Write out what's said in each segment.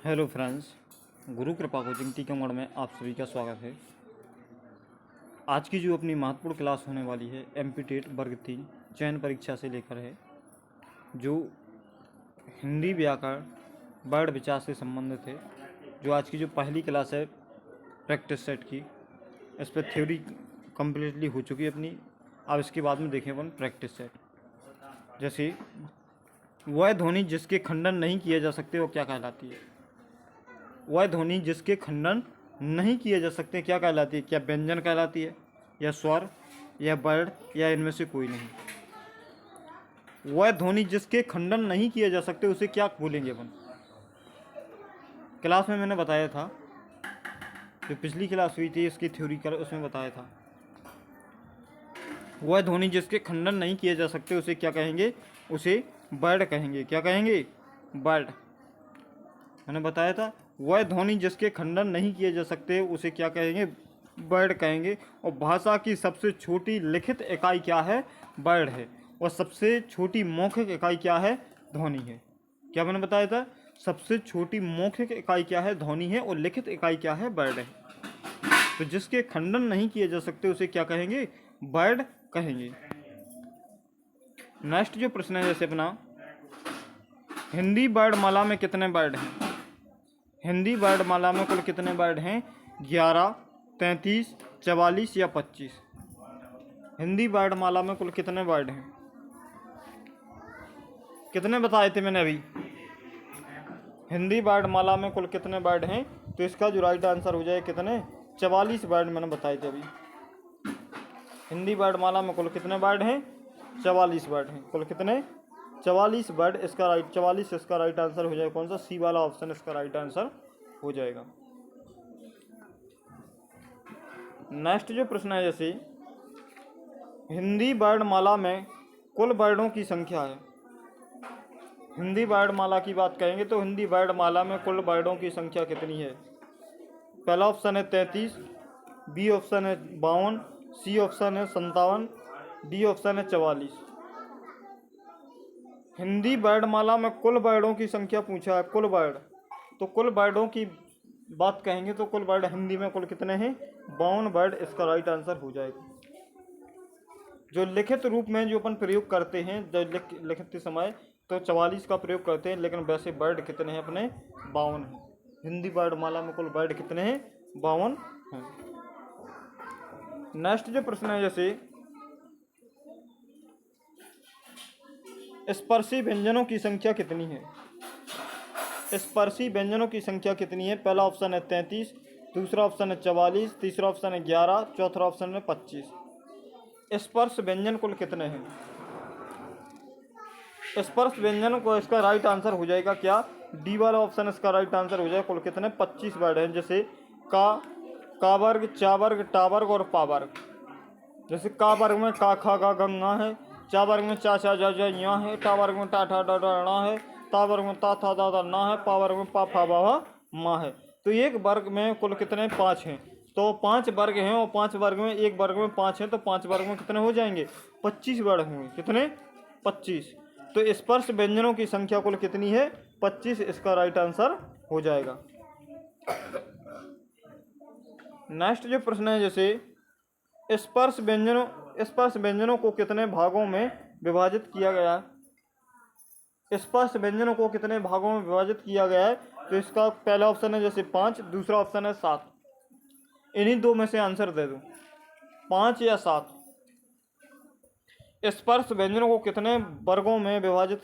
Hello friends, गुरु कृपा coaching Tikamgarh में आप सभी का स्वागत है। आज की जो अपनी महत्वपूर्ण क्लास होने वाली है एमपी टेट वर्ग 3 चयन परीक्षा से लेकर है, जो हिंदी व्याकरण वर्ड विचार से संबंधित है। जो आज की जो पहली क्लास है प्रैक्टिस सेट की, इस पर थ्योरी कम्प्लीटली हो चुकी है अपनी। अब इसके बाद में देखें अपन प्रैक्टिस सेट। जैसे वह ध्वनि जिसके खंडन नहीं किए जा सकते वो क्या कहलाती है? वह ध्वनि जिसके खंडन नहीं किए जा सकते क्या कहलाती है? क्या व्यंजन कहलाती है, या स्वर, या वर्ड, या इनमें से कोई नहीं? वह ध्वनि जिसके खंडन नहीं किए जा सकते उसे क्या बोलेंगे अपन? क्लास में मैंने बताया था, जो पिछली क्लास हुई थी इसकी थ्योरी कर, उसमें बताया था वह ध्वनि जिसके खंडन नहीं किए जा सकते उसे क्या कहेंगे? उसे वर्ड कहेंगे। क्या कहेंगे? वर्ड। मैंने बताया था वह ध्वनि जिसके खंडन नहीं किए जा सकते उसे क्या कहेंगे? वर्ड कहेंगे। और भाषा की सबसे छोटी लिखित इकाई क्या है? वर्ड है। और सबसे छोटी मौखिक इकाई क्या है? ध्वनि है। क्या मैंने बताया था? सबसे छोटी मौखिक इकाई क्या है? ध्वनि है। और लिखित इकाई क्या है? वर्ड है। तो जिसके खंडन नहीं किए जा सकते उसे क्या कहेंगे? वर्ड कहेंगे। नेक्स्ट जो प्रश्न है जैसे अपना, हिंदी वर्णमाला में कितने वर्ड हैं? हिंदी वर्णमाला में कुल कितने वर्ड हैं? 11, 33, 44 या 25? हिंदी वर्णमाला में कुल कितने वर्ड हैं? कितने बताए थे मैंने अभी? हिंदी वर्णमाला में कुल कितने वर्ड हैं? तो इसका जो राइट आंसर हो जाए कितने? 44 वर्ड मैंने बताए थे अभी। हिंदी वर्णमाला में कुल कितने वर्ड हैं? 44 वर्ड हैं। कुल कितने? 44 वर्ड। इसका राइट 44 इसका राइट आंसर हो जाएगा कौन सा? सी वाला ऑप्शन इसका राइट आंसर हो जाएगा। नेक्स्ट जो प्रश्न है जैसे, हिंदी वर्णमाला में कुल वर्णों की संख्या है। हिंदी वर्णमाला की बात करेंगे तो हिंदी वर्णमाला में कुल वर्णों की संख्या कितनी है? पहला ऑप्शन है 33, बी ऑप्शन है 52, सी ऑप्शन है 57, डी ऑप्शन है 44। हिंदी वर्णमाला में कुल वर्णों की संख्या पूछा है, कुल वर्ण। तो कुल वर्णों की बात कहेंगे तो कुल वर्ड हिंदी में कुल कितने हैं? 52 वर्ड इसका राइट आंसर हो जाएगा। जो लिखित रूप में जो अपन प्रयोग करते हैं, जब लिखते समय तो 44 का प्रयोग करते हैं, लेकिन वैसे वर्ड कितने हैं अपने? 52 हैं। हिंदी वर्णमाला में कुल वर्ड कितने हैं? 52 हैं। नेक्स्ट जो प्रश्न है जैसे, स्पर्शी व्यंजनों की संख्या कितनी है? स्पर्शी व्यंजनों की संख्या कितनी है? पहला ऑप्शन है 33, दूसरा ऑप्शन है 44, तीसरा ऑप्शन है 11, चौथा ऑप्शन है 25। स्पर्श व्यंजन कुल कितने हैं? स्पर्श व्यंजन को इसका राइट आंसर हो जाएगा क्या? डी वाला ऑप्शन इसका राइट आंसर हो जाएगा। कुल कितने? 25 वर्ड हैं। जैसे का वर्ग, चा वर्ग, टा वर्ग और पा वर्ग। जैसे का वर्ग में का खा गा गंगा है, चा वर्ग में चा चा जा जा या है, टा वर्ग में टा ठा डा डा ना है, ता वर्ग में ता था दा दा ना है, पा वर्ग में पा फा बा भा मा है। तो एक वर्ग में कुल कितने? 5 हैं। तो 5 वर्ग हैं और 5 वर्ग में एक वर्ग में 5 हैं, तो 5 वर्ग में कितने हो जाएंगे? 25 वर्ग होंगे। कितने? 25। तो स्पर्श व्यंजनों की संख्या कुल कितनी है? 25 इसका राइट आंसर हो जाएगा। नेक्स्ट जो प्रश्न है जैसे, स्पर्श व्यंजनों को कितने भागों में विभाजित किया गया है? स्पर्श व्यंजनों को कितने भागों में विभाजित किया गया है? तो इसका पहला ऑप्शन है जैसे 5, दूसरा ऑप्शन है 7। इन्हीं दो में से आंसर दे दो, 5 या 7। स्पर्श व्यंजनों को कितने भागों में विभाजित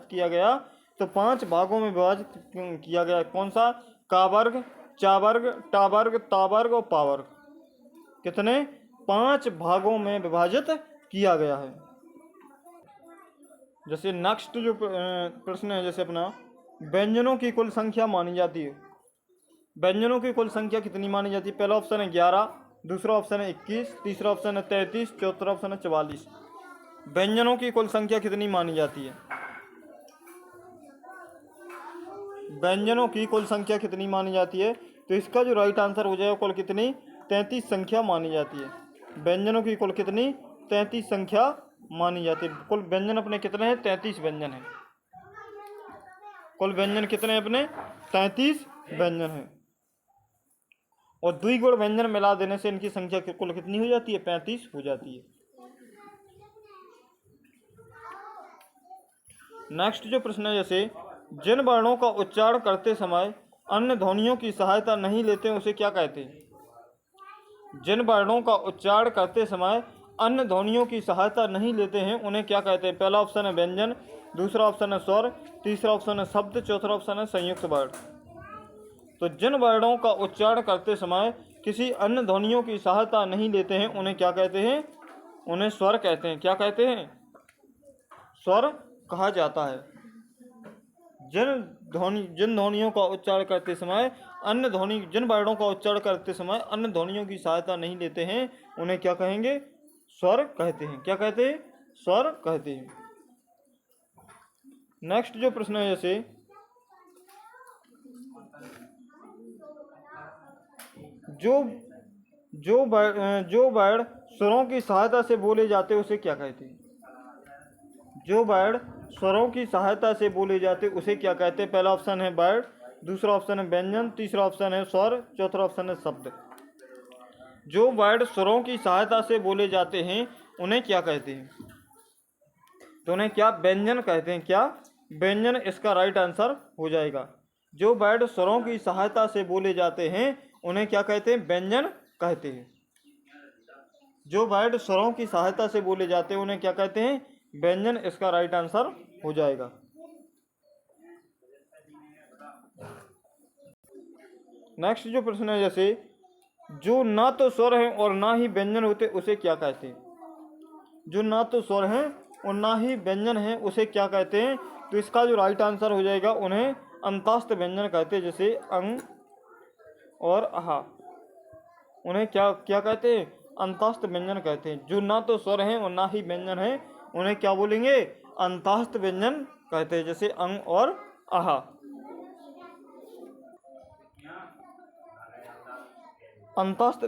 किया गया? तो 5 भागों में विभाजित किया गया। कौन सा? का वर्ग, चा वर्ग, टा वर्ग, ता वर्ग और पा वर्ग। कितने? 5 भागों में विभाजित किया गया है। जैसे नेक्स्ट जो प्रश्न है जैसे अपना, व्यंजनों की कुल संख्या मानी जाती है। व्यंजनों की कुल संख्या कितनी मानी जाती है? पहला ऑप्शन है 11, दूसरा ऑप्शन है 21, तीसरा ऑप्शन है 33, चौथा ऑप्शन है 44। व्यंजनों की कुल संख्या कितनी मानी जाती है? व्यंजनों की कुल संख्या कितनी मानी जाती है? तो इसका जो राइट आंसर हो जाएगा कुल कितनी? 33 संख्या मानी जाती है। व्यंजनों की कुल कितनी? 33 संख्या मानी जाती है। कुल व्यंजन अपने कितने हैं? 33 व्यंजन हैं। कुल व्यंजन कितने अपने? 33 व्यंजन है और द्विगुण व्यंजन मिला देने से इनकी संख्या कुल कितनी हो जाती है? 35 हो जाती है। नेक्स्ट जो प्रश्न है, जैसे जिन वर्णों का उच्चारण करते समय अन्य ध्वनियों की सहायता नहीं लेते उसे क्या कहते हैं? जिन वर्णों का उच्चारण करते समय अन्य ध्वनियों की सहायता नहीं लेते हैं उन्हें क्या कहते हैं? पहला ऑप्शन है व्यंजन, दूसरा ऑप्शन है स्वर, तीसरा ऑप्शन है शब्द, चौथा ऑप्शन है संयुक्त वर्ण। तो जिन वर्णों का उच्चारण करते समय किसी अन्य ध्वनियों की सहायता नहीं लेते हैं उन्हें क्या कहते हैं? उन्हें स्वर कहते हैं। क्या कहते हैं? स्वर कहा जाता है। जिन ध्वनियों का उच्चारण करते समय अन्य ध्वनि जिन वर्णों का उच्चारण करते समय अन्य ध्वनियों की सहायता नहीं लेते हैं उन्हें क्या कहेंगे? स्वर कहते हैं। क्या कहते हैं? स्वर कहते हैं। नेक्स्ट जो प्रश्न है, जैसे जो वर्ड स्वरों की सहायता से बोले जाते उसे क्या कहते हैं? जो वर्ड स्वरों की सहायता से बोले जाते उसे क्या कहते हैं? पहला ऑप्शन है वर्ड, दूसरा ऑप्शन है व्यंजन, तीसरा ऑप्शन है स्वर, चौथा ऑप्शन है शब्द। जो वर्ड स्वरों की सहायता से बोले जाते हैं उन्हें क्या कहते हैं? तो उन्हें क्या? व्यंजन कहते हैं। क्या? व्यंजन इसका राइट आंसर हो जाएगा। जो वर्ड स्वरों की सहायता से बोले जाते हैं उन्हें क्या कहते हैं? व्यंजन कहते हैं। जो वर्ड स्वरों की सहायता से बोले जाते हैं उन्हें क्या कहते हैं? व्यंजन इसका राइट आंसर हो जाएगा। नेक्स्ट जो प्रश्न है, जैसे जो ना तो स्वर हैं और ना ही व्यंजन होते उसे क्या कहते हैं? जो ना तो स्वर हैं और ना ही व्यंजन हैं उसे क्या कहते हैं? तो इसका जो राइट आंसर हो जाएगा उन्हें अंतस्थ व्यंजन कहते हैं। जैसे अंग और आहा, उन्हें क्या क्या कहते हैं? अंतस्थ व्यंजन कहते हैं। जो ना तो स्वर हैं और ना ही व्यंजन हैं उन्हें क्या बोलेंगे? अंतस्थ व्यंजन कहते हैं। जैसे अंग और आहा। अंतस्थ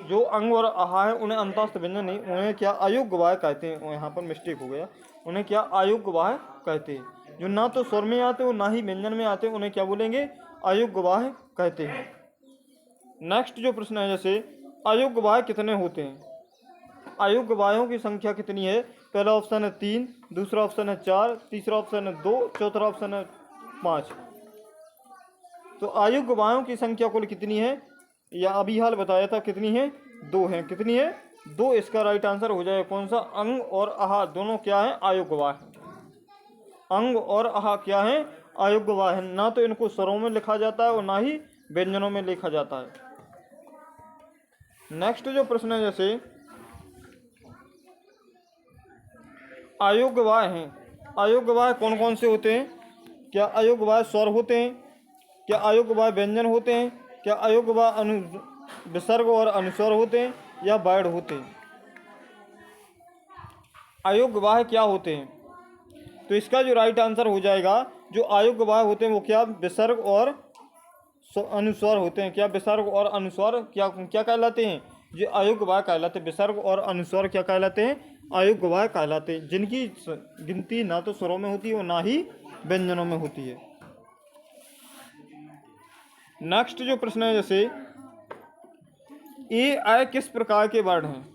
जो अंग और आहा है उन्हें अंतस्थ व्यंजन नहीं, उन्हें क्या? अयोग्य वाय कहते हैं। यहाँ पर मिस्टेक हो गया, उन्हें क्या? अयोग्य वाय कहते हैं। जो ना तो स्वर में आते और ना ही व्यंजन में आते उन्हें क्या बोलेंगे? अयोग्य वाय कहते हैं। नेक्स्ट जो प्रश्न है, जैसे अयोग्य वाय कितने होते हैं? अयोग्य वायों की संख्या कितनी है? पहला ऑप्शन है 3, दूसरा ऑप्शन है 4, तीसरा ऑप्शन है 2, चौथा ऑप्शन है 5। तो अयोग्य वायों की संख्या कुल कितनी है? या अभी हाल बताया था कितनी है? 2 है। कितनी है? 2 इसका राइट आंसर हो जाएगा। कौन सा? अंग और आहा दोनों क्या है? अयोग्य वाय है। अंग और आहा क्या है? अयोग्य वाय है। ना तो इनको स्वरों में लिखा जाता है और ना ही व्यंजनों में लिखा जाता है। नेक्स्ट जो प्रश्न है, जैसे अयोग्य वाय हैं। अयोग्य वाय कौन कौन से होते हैं? क्या अयोग्य वाय स्वर होते हैं? क्या अयोग्य वाय व्यंजन होते हैं? क्या अयोग्य वाय विसर्ग और अनुस्वर होते हैं या वर्ण होते हैं? अयोग्य वाय क्या होते हैं? तो इसका जो राइट आंसर हो जाएगा, जो अयोग्य वाय होते हैं वो क्या? विसर्ग और अनुस्वर होते हैं। क्या? विसर्ग और अनुस्वर क्या क्या कहलाते हैं? जो अयोग्य वाय कहलाते हैं। विसर्ग और अनुस्वर क्या कहलाते हैं? अयोग्य वाय कहलाते हैं, जिनकी गिनती ना तो स्वरों में होती है और ना ही व्यंजनों में होती है। नेक्स्ट जो प्रश्न है, जैसे ए आय किस प्रकार के वर्ण हैं?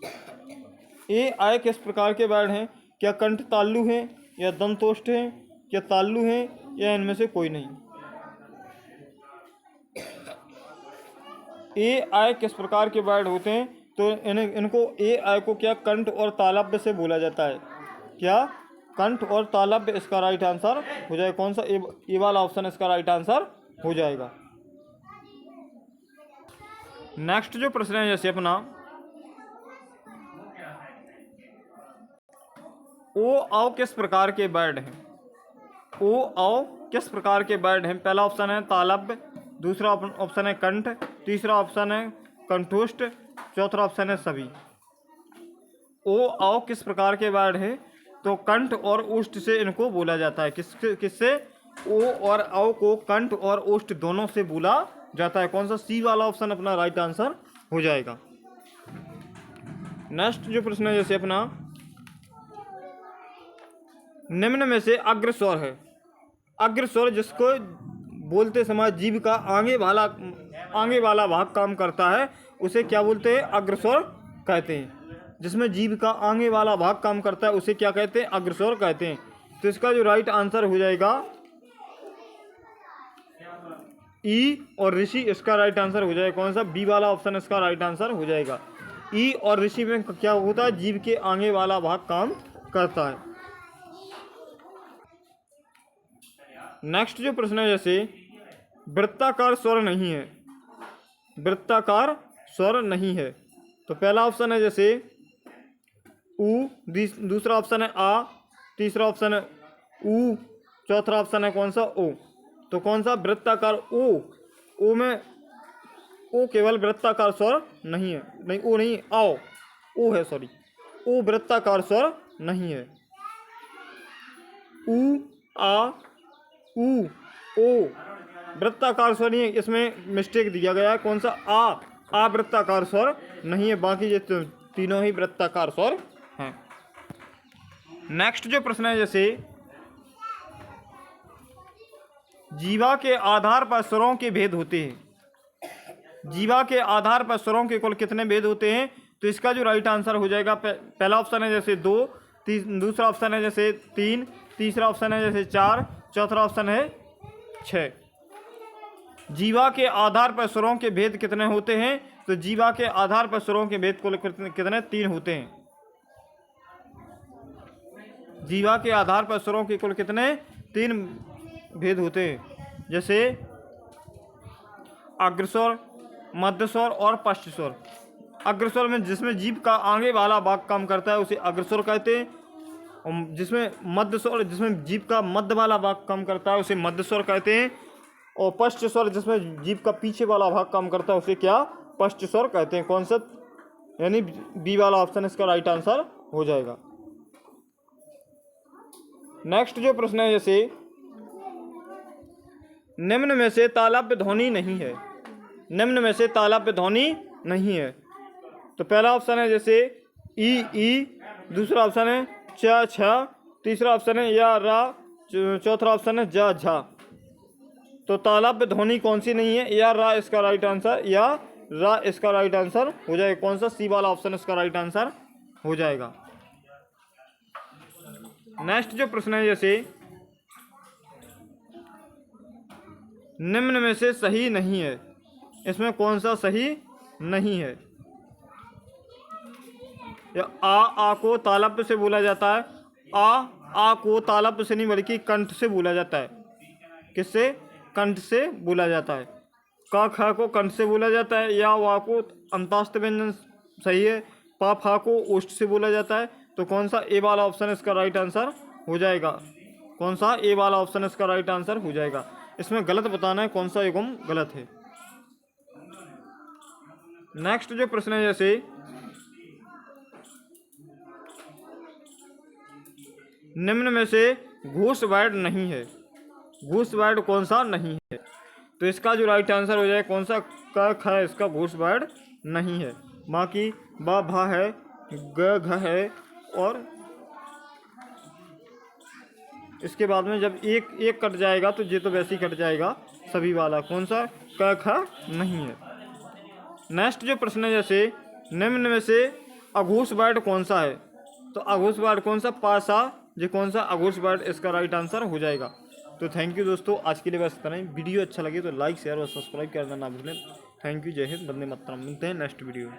ए आय किस प्रकार के वर्ण हैं? क्या कंठ तालु हैं या दंतोष्ठ हैं? क्या तालु हैं या इनमें से कोई नहीं? ए आय किस प्रकार के वर्ण होते हैं? तो इनको ए आय को क्या कंठ और तालव्य से बोला जाता है। क्या? कंठ और तालव्य इसका राइट आंसर हो जाएगा। कौन सा? ए वाला ऑप्शन इसका राइट आंसर हो जाएगा। नेक्स्ट जो प्रश्न है, जैसे अपना ओ आओ किस प्रकार के वर्ण हैं? ओ आओ किस प्रकार के वर्ण हैं? पहला ऑप्शन है तालव्य, दूसरा ऑप्शन है कंठ, तीसरा ऑप्शन है कंठोष्ठ, चौथा ऑप्शन है सभी। ओ आओ किस प्रकार के वर्ण हैं? तो कंठ और ओष्ठ से इनको बोला जाता है। किससे? ओ और आओ को कंठ और ओष्ठ दोनों से बोला जाता है। कौन सा? सी वाला ऑप्शन अपना राइट आंसर हो जाएगा। नेक्स्ट जो प्रश्न है, जैसे अपना निम्न में से अग्र स्वर है। अग्र स्वर जिसको बोलते समय जीभ का आगे वाला भाग काम करता है उसे क्या बोलते हैं? अग्रस्वर कहते हैं। जिसमें जीभ का आगे वाला भाग काम करता है उसे क्या कहते हैं? अग्रस्वर कहते हैं। तो इसका जो राइट आंसर हो जाएगा ई और ऋषि, इसका राइट आंसर हो जाएगा कौन सा? बी वाला ऑप्शन इसका राइट आंसर हो जाएगा। ई और ऋषि में क्या होता है? जीभ के आगे वाला भाग काम करता है। नेक्स्ट जो प्रश्न है, जैसे वृत्ताकार स्वर नहीं है, वृत्ताकार स्वर नहीं है, तो पहला ऑप्शन है जैसे उ, दूसरा ऑप्शन है आ, तीसरा ऑप्शन है उ, चौथा ऑप्शन है कौन सा? ओ। तो कौन सा वृत्ताकार? ओ में ओ केवल वृत्ताकार स्वर नहीं है, नहीं ओ नहीं, आओ ओ है, सॉरी, ओ वृत्ताकार स्वर नहीं है। उ, आ, उ, ओ वृत्ताकार स्वर नहीं है, इसमें मिस्टेक दिया गया है। कौन सा? आ वृत्ताकार स्वर नहीं है, बाकी ये तीनों ही वृत्ताकार स्वर हैं। नेक्स्ट जो प्रश्न है, जैसे जीवा के आधार पर स्वरों के भेद होते हैं। जीवा के आधार पर स्वरों के कुल कितने भेद होते हैं? तो इसका जो राइट आंसर हो जाएगा, पहला ऑप्शन है जैसे 2, दूसरा ऑप्शन है जैसे 3, तीसरा ऑप्शन है जैसे 4, चौथा ऑप्शन है 6। जीवा के आधार पर स्वरों के भेद कितने होते हैं? तो जीवा के आधार पर स्वरों के भेद कुल कितने? 3 होते हैं। जीवा के आधार पर स्वरों के कुल कितने? 3 भेद होते हैं, जैसे अग्रस्वर, मध्यस्वर और पश्चस्वर। अग्रस्वर में जिसमें जीभ का आगे वाला भाग काम करता है उसे अग्रस्वर कहते हैं, और जिसमें मध्यस्वर, जिसमें जीभ का मध्य वाला भाग काम करता है उसे मध्यस्वर कहते हैं, और पश्चस्वर जिसमें जीभ का पीछे वाला भाग काम करता है उसे क्या? पश्चस्वर कहते हैं। कौन सा? यानी बी वाला ऑप्शन इसका राइट आंसर हो जाएगा। नेक्स्ट जो प्रश्न है, जैसे निम्न में से तालव्य ध्वनि नहीं है, निम्न में से तालव्य ध्वनि नहीं है, तो पहला ऑप्शन है जैसे ई, दूसरा ऑप्शन है च, छ, तीसरा ऑप्शन है या, रा, चौथा ऑप्शन है जा, झा। तो तालव्य ध्वनि कौन सी नहीं है? या, रा इसका राइट आंसर, या रा इसका राइट आंसर हो जाएगा। कौन सा? सी वाला ऑप्शन इसका राइट आंसर हो जाएगा। नेक्स्ट जो प्रश्न है, जैसे निम्न में से सही नहीं है, इसमें कौन सा सही नहीं है? या आ को तालव्य से बोला जाता है, आ को तालव्य से नहीं बल्कि कंठ से बोला जाता है। किससे? कंठ से बोला जाता है। का, ख को कंठ से बोला जाता है, या वा को अंतास्थ व्यंजन सही है, पा, फा को ओष्ठ से बोला जाता है। तो कौन सा? ए वाला ऑप्शन इसका राइट आंसर हो जाएगा। कौन सा? ए वाला ऑप्शन इसका राइट आंसर हो जाएगा। इसमें गलत बताना है कौन सा युग्म गलत है। नेक्स्ट जो प्रश्न है, जैसे निम्न में से घूस वर्ड नहीं है, घूस वर्ड कौन सा नहीं है? तो इसका जो राइट आंसर हो जाए कौन सा? क, ख है, इसका घूस वर्ड नहीं है। बाकी बा, भा है, ग, घ है, और इसके बाद में जब एक कट जाएगा तो ये तो वैसे ही कट जाएगा सभी वाला। कौन सा? क, ख नहीं है। नेक्स्ट जो प्रश्न है, जैसे निम्न में से अघोष वर्ड कौन सा है? तो अघोष वर्ड कौन सा? पासा, ये कौन सा अघोष वर्ड इसका राइट आंसर हो जाएगा। तो थैंक यू दोस्तों, आज के लिए बस इतना ही। वीडियो अच्छा लगे तो लाइक, शेयर और सब्सक्राइब करना ना भूलें। थैंक यू, जय हिंद, वंदे मातरम। मिलते हैं नेक्स्ट वीडियो में।